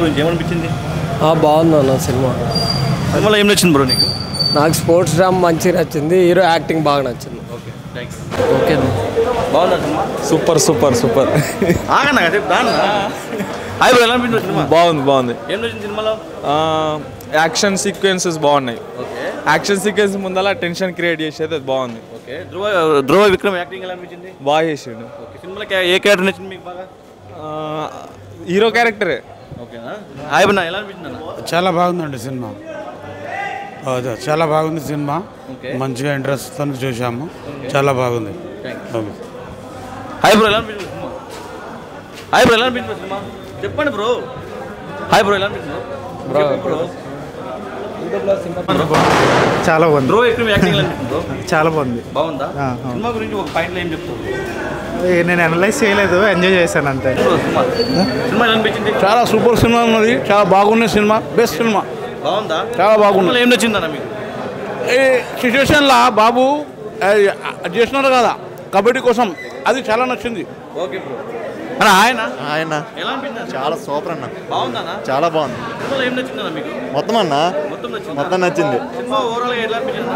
గురించి ఏమనిపించింది? బాగుంది అన్న సినిమా. సినిమాలో ఏం నచ్చింది బ్రో నీకు? నాకు స్పోర్ట్స్ డ్రామా మంచిగా నచ్చింది, హీరో యాక్టింగ్ బాగా నచ్చింది. Okay thank you. ఓకే బాగుందా సినిమా? Super super super. ఆగన్నా చెప్పు దాన్నా. హాయ్ బ్రో, ఎలా అనిపించింది సినిమా? బాగుంది. ఏం నచ్చింది సినిమాలో? యాక్షన్ సీక్వెన్సెస్ బాగున్నాయి. ఓకే యాక్షన్ సీక్వెన్స్ ముందల టెన్షన్ క్రియేట్ చేసేది అది బాగుంది. ఓకే ధ్రువ విక్రమ్ యాక్టింగ్ ఎలా అనిపించింది? బాగా చేసిండు. ఓకే సినిమాలో ఏ క్యారెక్టర్ నచ్చింది మీకు బాగా? హీరో క్యారెక్టరే. ఓకేనా? హాయ్ బ్రో, ఎలా అనిపించింది అన్న? చాలా బాగుందండి సినిమా. చాలా బాగుంది సినిమా. ఓకే మంచిగా ఇంట్రెస్ట్తో చూసాము. చాలా బాగుంది. హాయ్ బ్రో, ఎలా అనిపించింది సినిమా? హాయ్ బ్రో, ఎలా అనిపించింది సినిమా? చెప్పండి బ్రో. హాయ్ బ్రో, ఎలా అనిపించింది బ్రో? చాలా బాగుంది. ధ్రువ విక్రమ్ యాక్టింగ్ ఎలా అనిపించింది బ్రో? చాలా బాగుంది. బాగుందా? సినిమా గురించి ఒక పాయింట్లో ఏం చెప్తావు? నేను అనలైజ్ చేయలేదు, ఎంజాయ్ చేశాను అంతే. సినిమా ఎలా అనిపించింది? చాలా సూపర్ సినిమా ఉన్నది. చాలా బాగుంది సినిమా. Best cinema. బాగుందా? చాలా బాగుంది. ఏం నచ్చిందన్న మీకు? ఈ సిచ్యువేషన్లో బాబు చేస్తున్నారు కదా కబడ్డీ కోసం, అది చాలా నచ్చింది. Okay bro. అన్న ఆయన ఆయన ఎలా అనిపించింది? చాలా సూపర్ అన్న. బాగుందన్నా? చాలా బాగుంది. సినిమాలో ఏం నచ్చిందన్న మీకు? మొత్తం అన్న మొత్తం నచ్చింది. మొత్తం నచ్చింది. సినిమా ఓవరాల్గా ఎలా అనిపించింది?